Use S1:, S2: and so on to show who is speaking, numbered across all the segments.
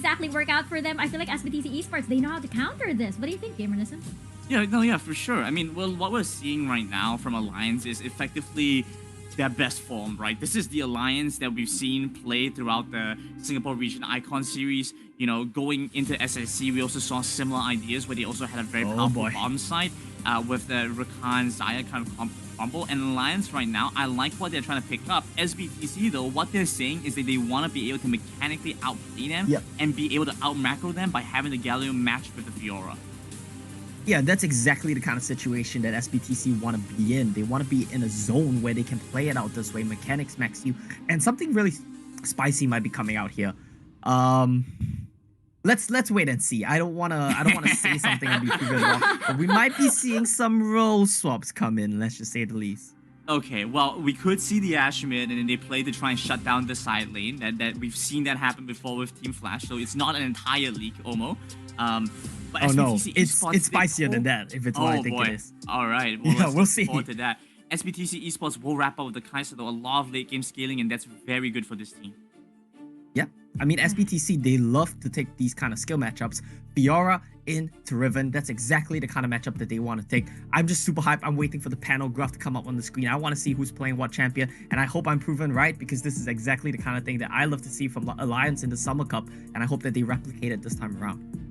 S1: exactly work out for them. I feel like SBTC Esports, they know how to counter this. What do you think, Gamer Nissan?
S2: Yeah, for sure. I mean, well, what we're seeing right now from Alliance is effectively their best form, right? This is the Alliance that we've seen play throughout the Singapore Region Icon series. You know, going into SSC, we also saw similar ideas where they also had a very powerful bottom side with the Rakan Zaya kind of combo. And Alliance right now, I like what they're trying to pick up. SBTC, though, what they're saying is that they want to be able to mechanically outplay them and be able to out-macro them by having the Galio matched with the Fiora.
S3: Yeah, that's exactly the kind of situation that SBTC want to be in. They want to be in a zone where they can play it out this way, mechanics max you, and something really spicy might be coming out here. Let's wait and see. I don't wanna say something and be proven wrong, but we might be seeing some role swaps come in. Let's just say the least.
S2: Okay, well, we could see the Ashe mid, and then they play to try and shut down the side lane. That we've seen that happen before with Team Flash, so it's not an entire leak, Omo. But
S3: oh no,
S2: SBTC
S3: it's spicier than that if it's what I think it is.
S2: All right, well,
S3: yeah, we'll see.
S2: Forward to that. SBTC Esports will wrap up with the Kai'Sa, though, a lot of late game scaling, and that's very good for this team.
S3: Yeah, I mean, SBTC, they love to take these kind of skill matchups. Fiora into Riven, that's exactly the kind of matchup that they want to take. I'm just super hyped. I'm waiting for the panel graph to come up on the screen. I want to see who's playing what champion, and I hope I'm proven right, because this is exactly the kind of thing that I love to see from Alliance in the Summer Cup, and I hope that they replicate it this time around.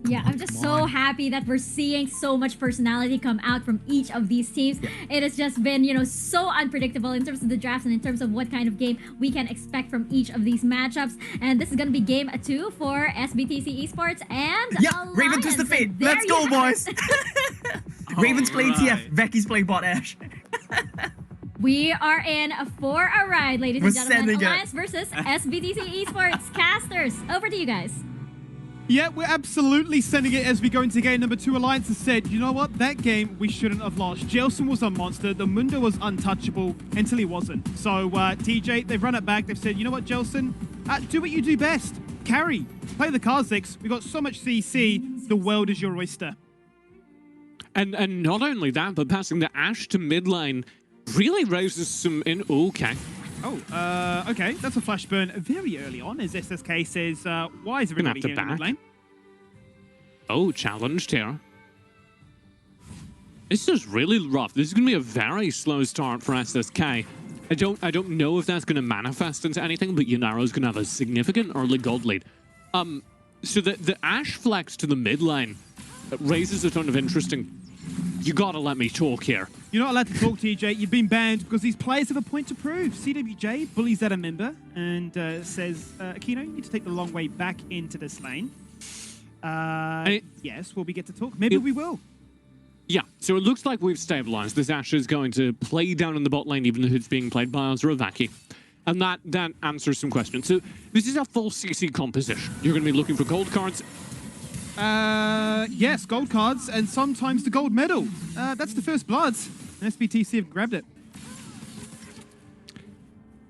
S1: Yeah, I'm just so happy that we're seeing so much personality come out from each of these teams. Yeah. It has just been, you know, so unpredictable in terms of the drafts and in terms of what kind of game we can expect from each of these matchups. And this is going to be game 2 for SBTC Esports and Alliance.
S3: Raven Twist the Fate. Let's go, boys. Raven's playing TF. Vecky's playing bot Ashe.
S1: We are in for a ride, ladies and gentlemen. Alliance versus SBTC Esports. Casters, over to you guys.
S4: Yeah, we're absolutely sending it as we go into game number 2. Alliance has said, you know what, that game we shouldn't have lost. Jelson was a monster, the Mundo was untouchable until he wasn't. So TJ, they've run it back, they've said, you know what, Jelson, do what you do best. Carry, play the Kha'Zix, we got so much CC, the world is your oyster.
S5: And not only that, but passing the Ashe to mid lane really raises some in. Okay.
S4: Oh, okay, that's a flash burn very early on, as SSK says, why is everybody here in the mid lane?
S5: Oh, challenged here. This is really rough. This is going to be a very slow start for SSK. I don't know if that's going to manifest into anything, but Yanaro's going to have a significant early gold lead. So the Ashe flex to the mid lane raises a ton of interesting... You gotta let me talk here.
S4: You're not allowed to talk, TJ. You've been banned because these players have a point to prove. CWJ bullies that a member and says, Akino, you need to take the long way back into this lane. Yes, will we get to talk? Maybe we will.
S5: Yeah, so it looks like we've stabilized. This Ashe is going to play down in the bot lane, even though it's being played by Azuravaki. And that answers some questions. So this is a full CC composition. You're going to be looking for gold cards.
S4: Yes, gold cards and sometimes the gold medal. That's the first bloods. SBTC have grabbed it.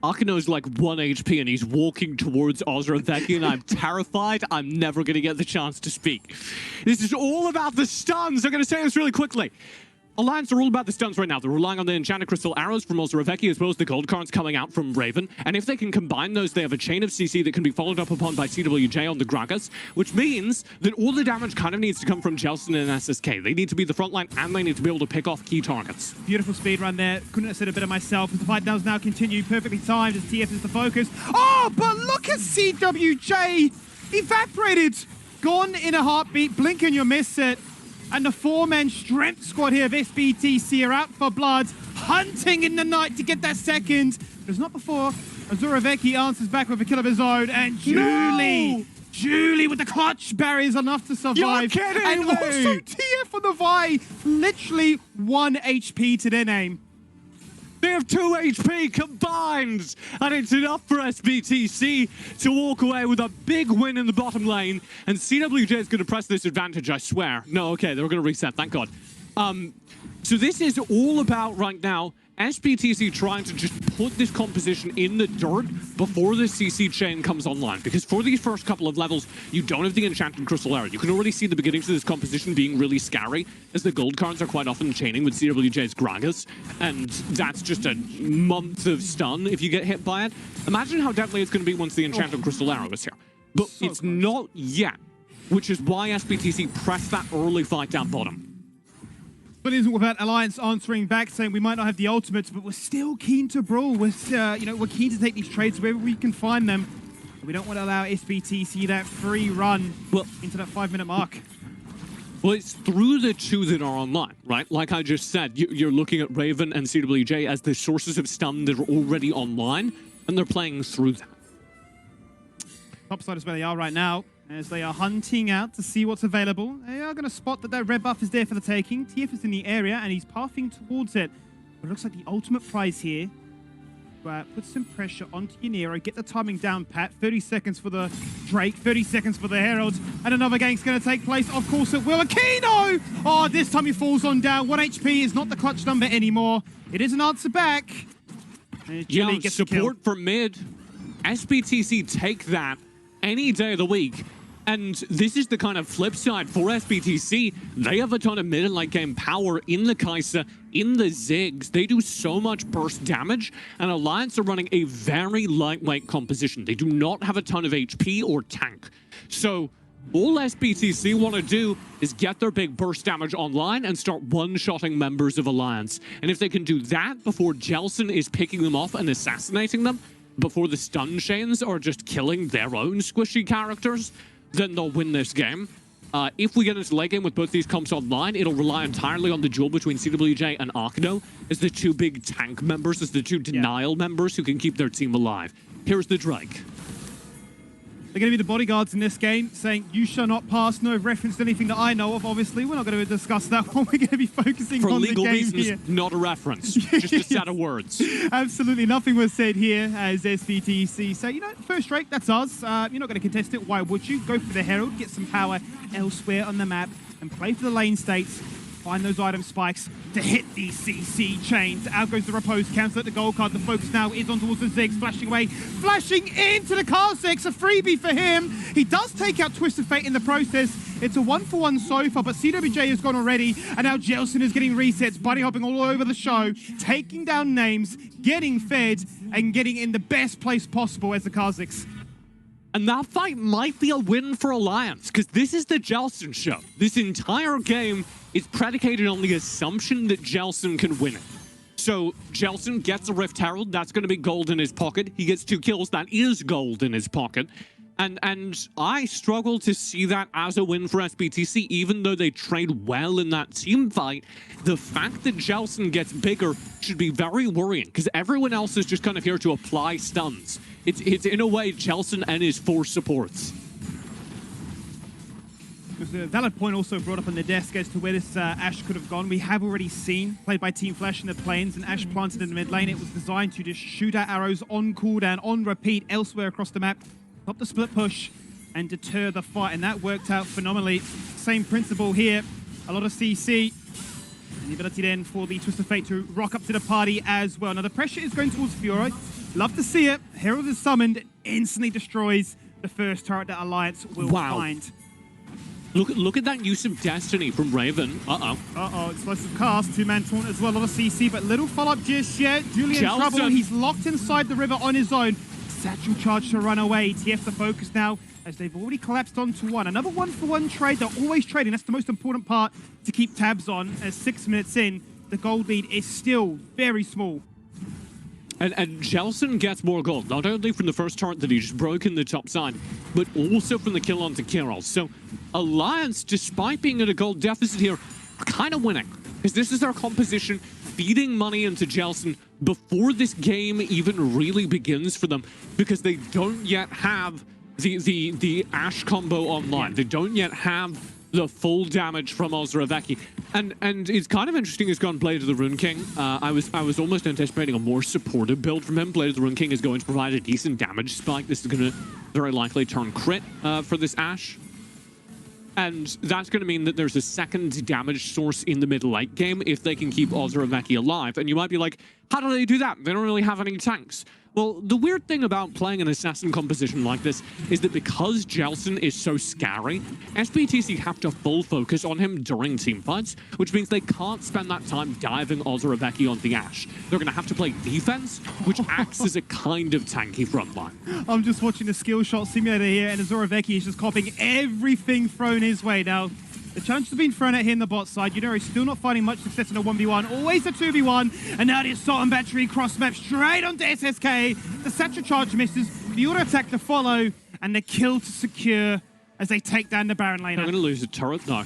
S5: Akino's like 1 HP and he's walking towards Azuravaki and I'm terrified. I'm never going to get the chance to speak. This is all about the stuns. I'm going to say this really quickly. Alliance are all about the stuns right now. They're relying on the enchanted crystal arrows from Azuravaki as well as the gold cards coming out from Raven. And if they can combine those, they have a chain of CC that can be followed up upon by CWJ on the Gragas, which means that all the damage kind of needs to come from Jelson and SSK. They need to be the front line and they need to be able to pick off key targets.
S4: Beautiful speed run there. Couldn't have said it better myself. As the fight does now continue, perfectly timed as TF is the focus. Oh, but look at CWJ! Evaporated! Gone in a heartbeat. Blink and you'll miss it. And the 4-man strength squad here of SBTC are out for blood, hunting in the night to get that second. But it's not before Azuravaki answers back with a kill of his own, and Julie with the clutch barriers enough to survive.
S5: You're kidding
S4: and
S5: me.
S4: Also TF on the Vi, literally 1 HP to their name.
S5: They have 2 HP combined, and it's enough for SBTC to walk away with a big win in the bottom lane, and CWJ is going to press this advantage, I swear. No, okay, they were going to reset, thank God. So this is all about, right now, SBTC trying to just put this composition in the dirt before the CC chain comes online. Because for these first couple of levels, you don't have the enchanted crystal arrow. You can already see the beginnings of this composition being really scary, as the gold cards are quite often chaining with CWJ's Gragas. And that's just a month of stun if you get hit by it. Imagine how deadly it's going to be once the enchanted crystal arrow is here. but
S4: So
S5: it's
S4: close.
S5: not yet, which is why SBTC pressed that early fight down bottom.
S4: But it isn't without Alliance answering back, saying we might not have the ultimates, but we're still keen to brawl. We're keen to take these trades wherever we can find them. We don't want to allow SBTC that free run into that 5-minute mark.
S5: Well, it's through the two that are online, right? Like I just said, you're looking at Raven and CWJ as the sources of stun that are already online, and they're playing through that.
S4: Topside is where they are right now, as they are hunting out to see what's available. They are going to spot that their red buff is there for the taking. TF is in the area, and he's pathing towards it. But it looks like the ultimate prize here. Put some pressure onto your Nero. Get the timing down, Pat. 30 seconds for the Drake, 30 seconds for the Herald, and another gank's going to take place. Of course it will. Aquino! Oh, this time he falls on down. 1 HP is not the clutch number anymore. It is an answer back.
S5: Yeah,
S4: gets the kill.
S5: support for mid. SBTC take that any day of the week. And this is the kind of flip side for SBTC. They have a ton of mid and late game power in the Kai'Sa, in the Ziggs. They do so much burst damage, and Alliance are running a very lightweight composition. They do not have a ton of HP or tank. So all SBTC want to do is get their big burst damage online and start one-shotting members of Alliance. And if they can do that before Jelson is picking them off and assassinating them, before the stun chains are just killing their own squishy characters, then they'll win this game. If we get into late game with both these comps online, it'll rely entirely on the duel between CWJ and Arkano as the two big tank members, as the two denial members who can keep their team alive. Here's the Drake.
S4: They're going to be the bodyguards in this game, saying, you shall not pass. No reference to anything that I know of, obviously. We're not going to discuss that one. We're going to be focusing
S5: For
S4: on the
S5: legal
S4: game
S5: reasons,
S4: here.
S5: not a reference. Just a set of words.
S4: Absolutely nothing was said here as SBTC say, you know, first Drake, that's us. You're not going to contest it. Why would you? Go for the Herald, get some power elsewhere on the map, and play for the lane states. Find those item spikes to hit these CC chains. Out goes the Repose, cancel at the gold card. The focus now is on towards the Ziggs, flashing away, flashing into the Kha'Zix, a freebie for him. He does take out Twisted Fate in the process. It's a 1-for-1 so far, but CWJ has gone already, and now Jelson is getting resets, buddy hopping all over the show, taking down names, getting fed, and getting in the best place possible as the Kha'Zix.
S5: And that fight might be a win for Alliance, because this is the Jelson show. This entire game is predicated on the assumption that Jelson can win it. So Jelson gets a Rift Herald, that's going to be gold in his pocket. He gets 2 kills, that is gold in his pocket. And I struggle to see that as a win for SBTC, even though they trade well in that team fight. The fact that Jelson gets bigger should be very worrying, because everyone else is just kind of here to apply stuns. It's in a way Jelson and his 4 supports.
S4: There's a valid point also brought up on the desk as to where this Ashe could have gone. We have already seen, played by Team Flash in the plains, and Ashe planted in the mid lane. It was designed to just shoot out arrows on cooldown, on repeat, elsewhere across the map, stop the split push, and deter the fight, and that worked out phenomenally. Same principle here, a lot of CC, and the ability then for the Twisted Fate to rock up to the party as well. Now the pressure is going towards Fiora. Love to see it. Herald is summoned, instantly destroys the first turret that Alliance will find.
S5: Look at that use of Destiny from Raven.
S4: Explosive cast, 2-man taunt as well, a lot of CC, but little follow-up just yet. Julian in trouble, he's locked inside the river on his own. Satchel charge to run away. TF the focus now, as they've already collapsed onto one. Another 1-for-1 trade, they're always trading. That's the most important part to keep tabs on, as 6 minutes in, the gold lead is still very small.
S5: And Jelson gets more gold, not only from the first turret that he just broke in the top side, but also from the kill onto Kiril. So Alliance, despite being at a gold deficit here, are kind of winning. Because this is their composition, feeding money into Jelson before this game even really begins for them, because they don't yet have the Ashe combo online. They don't yet have the full damage from Ozraveki. And it's kind of interesting he's gone Blade of the Rune King. I was almost anticipating a more supportive build from him. Blade of the Rune King is going to provide a decent damage spike. This is going to very likely turn crit for this Ashe. And that's going to mean that there's a second damage source in the mid-late game if they can keep Ozraveki alive. And you might be like, how do they do that? They don't really have any tanks. Well, the weird thing about playing an assassin composition like this is that because Jelson is so scary, SBTC have to full focus on him during teamfights, which means they can't spend that time diving Ozoreveki on the Ashe. They're going to have to play defense, which acts as a kind of tanky frontline.
S4: I'm just watching the skill shot simulator here, and Ozoreveki is just copying everything thrown his way. Now, the challenge has been thrown at him on the bot side. You know, he's still not finding much success in a 1v1. Always a 2v1. And now the assault and battery cross map straight onto SSK. The satchel charge misses. The auto attack to follow. And the kill to secure as they take down the Baron laner.
S5: I'm going to lose a turret though.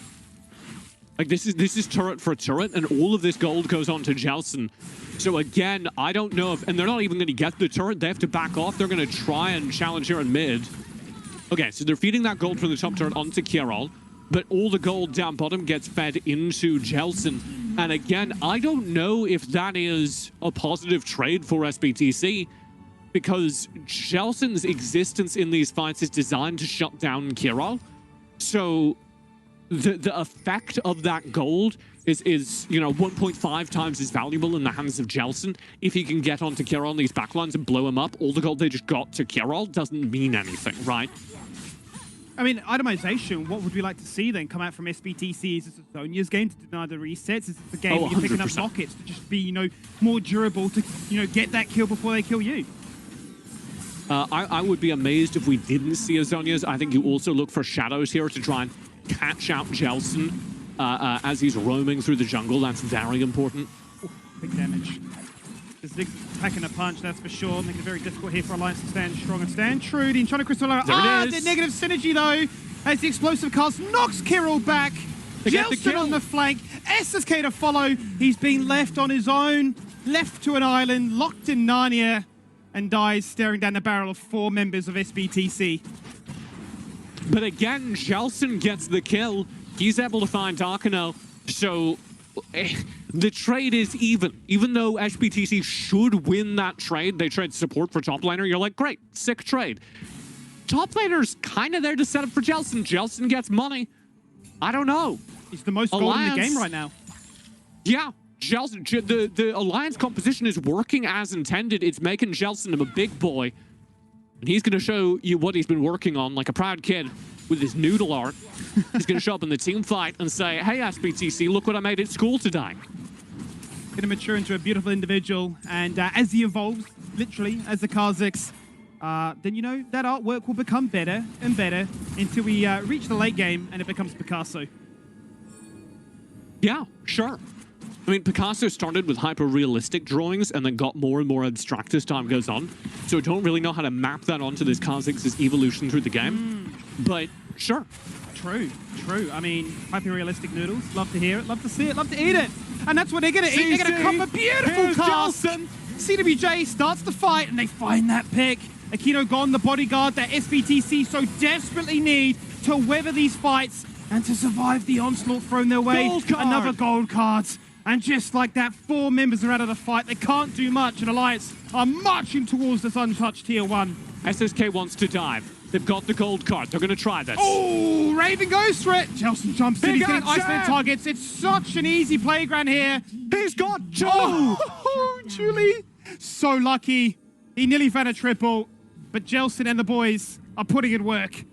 S5: Like this is turret for turret, and all of this gold goes on to Jelson. So again, I don't know if, and they're not even going to get the turret. They have to back off. They're going to try and challenge here in mid. Okay, so they're feeding that gold from the top turret onto Kierol. But all the gold down bottom gets fed into Jelson. And again, I don't know if that is a positive trade for SBTC, because Jelson's existence in these fights is designed to shut down Kierol. So the effect of that gold is you know, 1.5 times as valuable in the hands of Jelson. If he can get onto Kierol in these backlines and blow him up, all the gold they just got to Kierol doesn't mean anything, right?
S4: I mean, itemization, what would we like to see then come out from SBTC? Is this a Zonia's game to deny the resets? Is this a game where you're picking up rockets to just be, you know, more durable to, you know, get that kill before they kill you?
S5: I would be amazed if we didn't see a Zonia's. I think you also look for shadows here to try and catch out Jelson as he's roaming through the jungle. That's very important.
S4: Ooh, big damage. Ziggs packing a punch, that's for sure. Making it very difficult here for Alliance to stand strong and stand true. The Enchanted Crystal. The negative synergy though, as the explosive cast knocks Kierol back. Jelson on the flank. SSK to follow. He's being left on his own, left to an island, locked in Narnia, and dies staring down the barrel of 4 members of SBTC.
S5: But again, Jelson gets the kill. He's able to find Darkano. So the trade is even. Even though SBTC should win that trade, they trade support for top laner. You're like, great, sick trade. Top laner's kind of there to set up for Jelson. Jelson gets money. I don't know.
S4: He's the most gold in the game right now.
S5: Yeah, Jelson, the Alliance composition is working as intended. It's making Jelson a big boy. And he's going to show you what he's been working on like a proud kid with his noodle art. He's going to show up in the team fight and say, hey, SBTC, look what I made at school today.
S4: Going to mature into a beautiful individual. And as he evolves, literally, as the Kha'Zix, then, you know, that artwork will become better and better until we reach the late game and it becomes Picasso.
S5: Yeah, sure. I mean, Picasso started with hyper-realistic drawings and then got more and more abstract as time goes on. So I don't really know how to map that onto this Kha'Zix's evolution through the game. But sure.
S4: True, true. I mean, hyper-realistic noodles. Love to hear it, love to see it, love to eat it. And that's what they're going to eat. They're going to crop a beautiful cast. CWJ starts the fight and they find that pick. Aquino gone, the bodyguard that SBTC so desperately need to weather these fights and to survive the onslaught thrown their way. Another gold card. And just like that, 4 members are out of the fight. They can't do much, and Alliance are marching towards this untouched tier 1.
S5: SSK wants to dive. They've got the gold card. They're going to try this.
S4: Oh, Raven goes for it. Jelson jumps in. He's getting isolated targets. It's such an easy playground here.
S5: He's got 2.
S4: Oh, Julie. So lucky. He nearly found a triple, but Jelson and the boys are putting in work.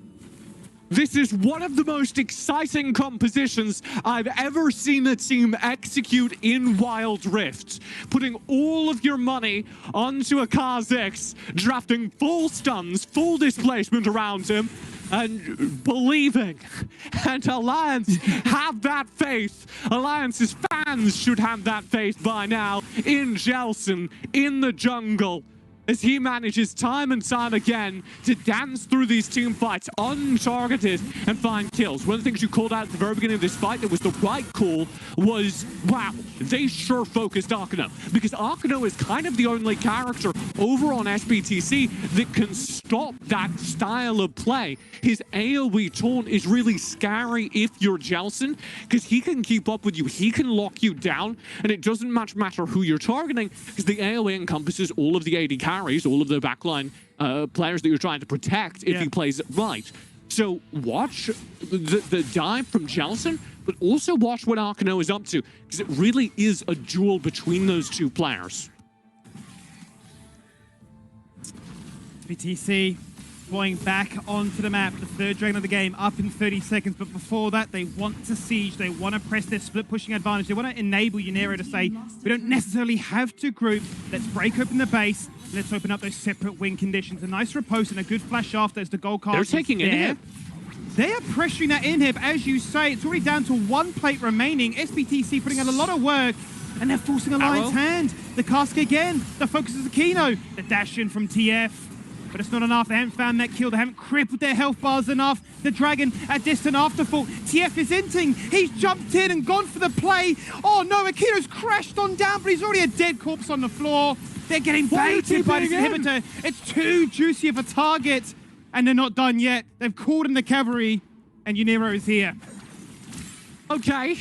S5: This is one of the most exciting compositions I've ever seen a team execute in Wild Rift. Putting all of your money onto a Kha'Zix, drafting full stuns, full displacement around him, and believing. And Alliance have that faith. Alliance's fans should have that faith by now in Jelson, in the jungle, as he manages time and time again to dance through these team fights untargeted and find kills. One of the things you called out at the very beginning of this fight that was the right call was, wow, they sure focused Arkano. Because Arkano is kind of the only character over on SBTC that can stop that style of play. His AoE taunt is really scary if you're Jelson, because he can keep up with you, he can lock you down, and it doesn't much matter who you're targeting, because the AoE encompasses all of the AD carries, all of the backline players that you're trying to protect if he plays it right. So watch the dive from Jelson, but also watch what Arkano is up to, because it really is a duel between those two players.
S4: SBTC going back onto the map, the third dragon of the game, up in 30 seconds. But before that, they want to siege. They want to press their split pushing advantage. They want to enable Unero to say, we don't necessarily have to group. Let's break open the base. Let's open up those separate win conditions. A nice riposte and a good flash after as the gold card.
S5: They're taking inhib.
S4: They are pressuring that inhib, as you say. It's already down to one plate remaining. SBTC putting out a lot of work. And they're forcing Alliance hand. The cask again. The focus is Aquino. The dash in from TF. But it's not enough. They haven't found that kill. They haven't crippled their health bars enough. The Dragon at distant afterfall. TF is inting. He's jumped in and gone for the play. Oh no, Aquino's crashed on down, but he's already a dead corpse on the floor. They're getting baited by this inhibitor. It's too juicy of a target. And they're not done yet. They've called in the cavalry. And Unero is here.
S5: Okay.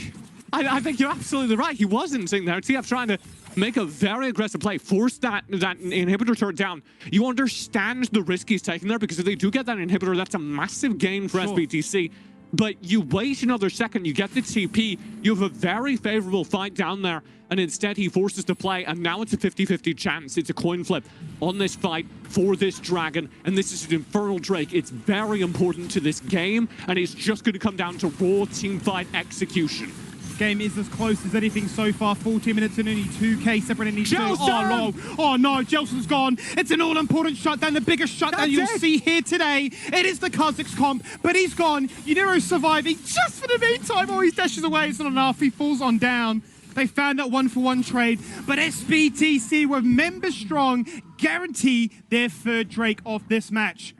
S5: I think you're absolutely right. He wasn't sitting there. TF trying to make a very aggressive play, force that inhibitor turret down. You understand the risk he's taking there, because if they do get that inhibitor, that's a massive gain for SBTC. But you wait another second, you get the TP, you have a very favorable fight down there, and instead he forces the play, and now it's a 50-50 chance. It's a coin flip on this fight for this Dragon, and this is an Infernal Drake. It's very important to this game, and it's just going to come down to raw teamfight execution.
S4: Game is as close as anything so far. 14 minutes and only 2K separating these two. Oh, no. Oh, no. Jelson's gone. It's an all-important shutdown, the biggest shutdown you'll see here today. It is the Kha'Zix comp, but he's gone. Unero's surviving just for the meantime. Oh, he dashes away. It's not enough. He falls on down. They found that one-for-one trade, but SBTC were member strong, guarantee their third Drake of this match.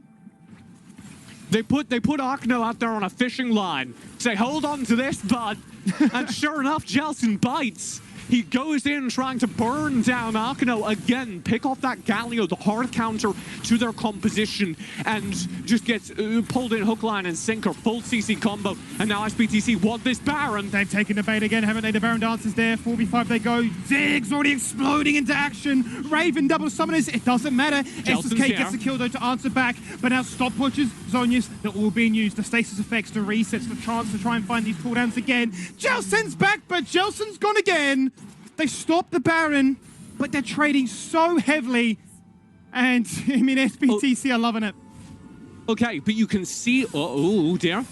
S5: They put Arkno out there on a fishing line. Say, hold on to this, bud. And sure enough, Jelson bites. He goes in trying to burn down Arkno again, pick off that Galio, the hard counter to their composition, and just gets pulled in hook, line, and sinker, full CC combo. And now SBTC want this Baron.
S4: They've taken the bait again, haven't they? The Baron dances there. 4v5 they go. Ziggs already exploding into action. Raven double summoners. It doesn't matter. SSK gets the kill though to answer back. But now stopwatches, Zhonya's, they're all being used. The stasis effects, the resets, the chance to try and find these cooldowns again. Jelson's back, but Jelson's gone again. They stopped the Baron, but they're trading so heavily. And, I mean, SBTC are loving it.
S5: Okay, but you can see... Oh, dear.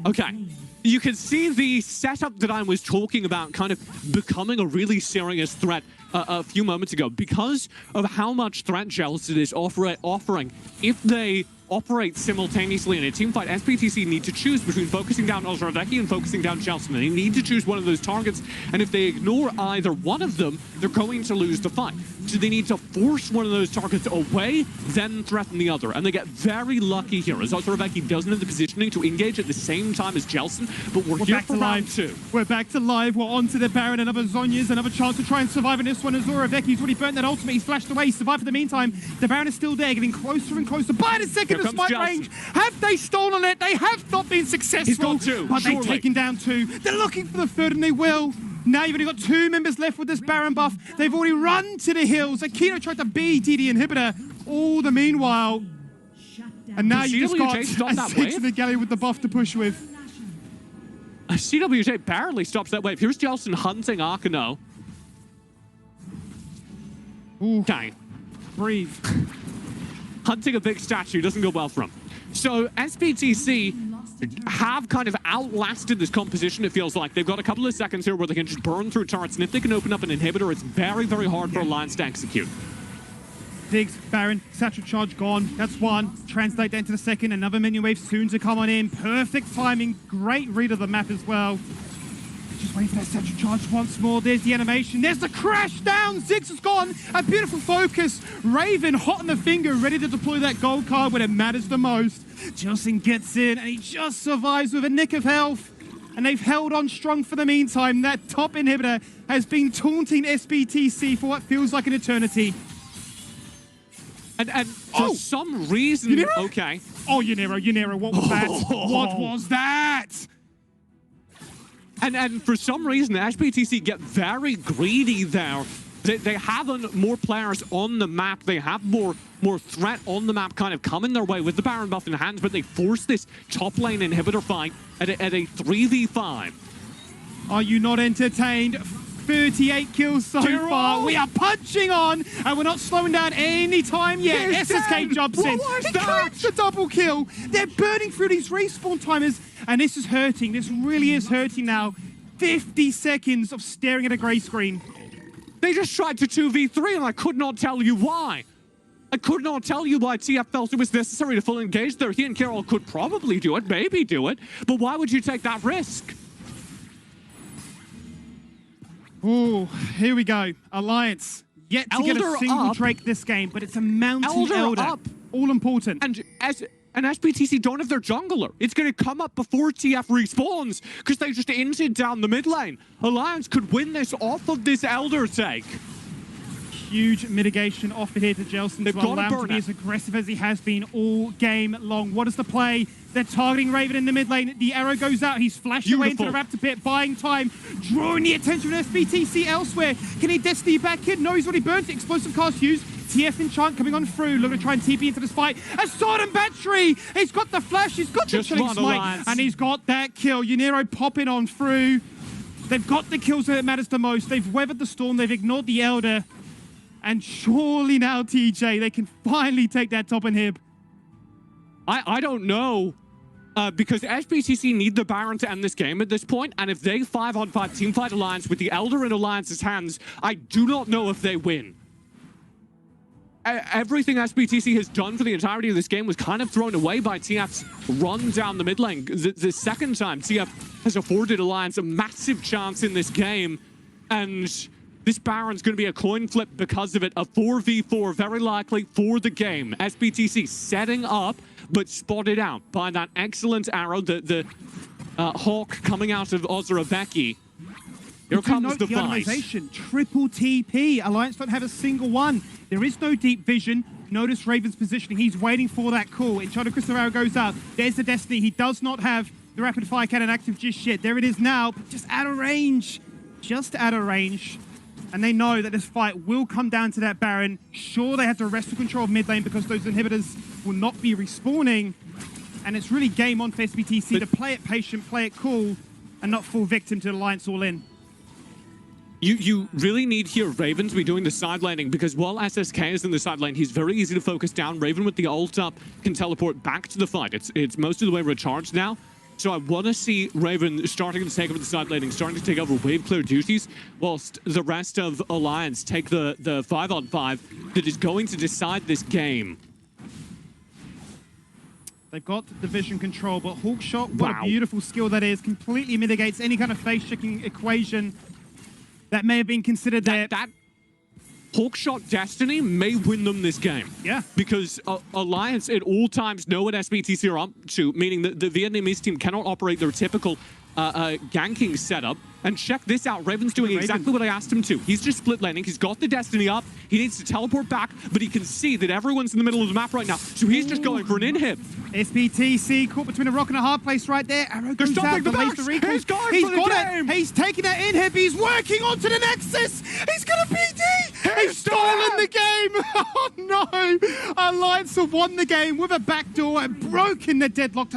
S5: Okay. You can see the setup that I was talking about kind of becoming a really serious threat a few moments ago. Because of how much threat Jelson is offering, if they operate simultaneously in a team fight, SBTC need to choose between focusing down Ozraveki and focusing down Jelson. They need to choose one of those targets, and if they ignore either one of them, they're going to lose the fight. So they need to force one of those targets away, then threaten the other. And they get very lucky here, as Ozraveki doesn't have the positioning to engage at the same time as Jelson, but we're here for round two.
S4: We're back to live. We're on to the Baron. Another Zhonya's, another chance to try and survive in this one. Ozraveki's already burnt that ultimate. He's flashed away. He survived for the meantime. The Baron is still there, getting closer and closer. By the second of smite range. Have they stolen it? They have not been successful.
S5: He's got two,
S4: but they've taken down two. They're looking for the third, and they will. Now you've only got two members left with this Baron buff. They've already run to the hills. Aquino tried to beat the inhibitor all the meanwhile. And now you just got a 6 in the galley with the buff to push with.
S5: CWJ barely stops that wave. Here's Jelson hunting Arkano. Okay.
S4: Breathe.
S5: Hunting a big statue doesn't go well for him. So SBTC have kind of outlasted this composition, it feels like. They've got a couple of seconds here where they can just burn through turrets, and if they can open up an inhibitor, it's very, very hard for Alliance to execute.
S4: Diggs, Baron, satchel charge gone. That's one. Translate that into the second. Another minion wave soon to come on in. Perfect timing. Great read of the map as well. Just waiting for that satchel charge once more. There's the animation. There's the crash down. Ziggs is gone. A beautiful focus. Raven hot on the finger, ready to deploy that gold card when it matters the most. Jelson gets in, and he just survives with a nick of health. And they've held on strong for the meantime. That top inhibitor has been taunting SBTC for what feels like an eternity.
S5: And for some reason...
S4: Unero?
S5: Okay.
S4: Oh, Unero, what was that? What was that?
S5: And for some reason, SBTC get very greedy there. They have more players on the map. They have more threat on the map kind of coming their way with the Baron buff in hand, but they force this top lane inhibitor fight at a 3v5.
S4: Are you not entertained? 38 kills so far. We are punching on, and we're not slowing down any time yet.
S5: He's
S4: SSK
S5: dead.
S4: jumps in.
S5: What was
S4: He
S5: that?
S4: creates the double kill. They're burning through these respawn timers, and this is hurting. This really is hurting now. 50 seconds of staring at a grey screen.
S5: They just tried to 2v3 and I could not tell you why. I could not tell you why TF felt it was necessary to full engage there. He and Carroll could probably do it, maybe do it, but why would you take that risk?
S4: Oh, here we go. Alliance. Yet to get a
S5: Elder
S4: single
S5: up.
S4: Drake this game, but it's a mountain
S5: Elder
S4: elder.
S5: up.
S4: All important.
S5: And SBTC don't have their jungler. It's going to come up before TF respawns because they just inted down the mid lane. Alliance could win this off of this Elder take.
S4: Huge mitigation offered here to Jelson
S5: They've
S4: to
S5: got to
S4: allow him to
S5: burn
S4: be
S5: it.
S4: as aggressive as he has been all game long. What is the play? They're targeting Raven in the mid lane. The arrow goes out. He's flashed away into the Raptor pit, buying time, drawing the attention of SBTC elsewhere. Can he Destiny back in? No, he's already burnt it. Explosive cast used. TF Enchant coming on through. Looking to try and TP into this fight. A sword and battery. He's got the flash. He's got the chilling smite. And he's got that kill. Uniro popping on through. They've got the kills that matters the most. They've weathered the storm. They've ignored the Elder. And surely now, TJ, they can finally take that top inhib.
S5: I don't know. Because SBTC need the Baron to end this game at this point, and if they 5-on-5 teamfight Alliance with the Elder in Alliance's hands, I do not know if they win. Everything SBTC has done for the entirety of this game was kind of thrown away by TF's run down the mid lane. The second time TF has afforded Alliance a massive chance in this game, and this Baron's going to be a coin flip because of it. A 4v4, very likely, for the game. SBTC setting up, but spotted out by that excellent arrow, the Hawk coming out of Ozurabeki. Here comes the fight.
S4: Triple TP. Alliance don't have a single one. There is no deep vision. Notice Raven's positioning. He's waiting for that call. Enchanted Crystal Arrow goes out. There's the Destiny. He does not have the rapid fire cannon active just yet. There it is now, but just out of range. Just out of range. And they know that this fight will come down to that Baron. Sure, they have to wrestle control of mid lane because those inhibitors will not be respawning. And it's really game on for SBTC to play it patient, play it cool, and not fall victim to Alliance all in.
S5: You really need here Raven to be doing the side laning, because while SSK is in the side lane, he's very easy to focus down. Raven with the ult up can teleport back to the fight. It's most of the way recharged now. So I want to see Raven starting to take over the side laning, starting to take over wave clear duties, whilst the rest of Alliance take the 5-on-5 that is going to decide this game.
S4: They've got the vision control, but Hawkshot, what a beautiful skill that is, completely mitigates any kind of face-checking equation that may have been considered there.
S5: That Hawkshot Destiny may win them this game.
S4: Yeah.
S5: Because Alliance at all times know what SBTC are up to, meaning that the Vietnamese team cannot operate their typical ganking setup. And check this out, Raven's doing exactly what I asked him to. He's just split laning, he's got the Destiny up, he needs to teleport back, but he can see that everyone's in the middle of the map right now, so he's just going for an inhib.
S4: SBTC caught between a rock and a hard place right there. Arrow goes out, delays the recall.
S5: He's going for the game.
S4: He's taking that inhib, he's working onto the Nexus. He's got a PD. He's stolen the game. Oh no. Alliance have won the game with a backdoor and broken the deadlock.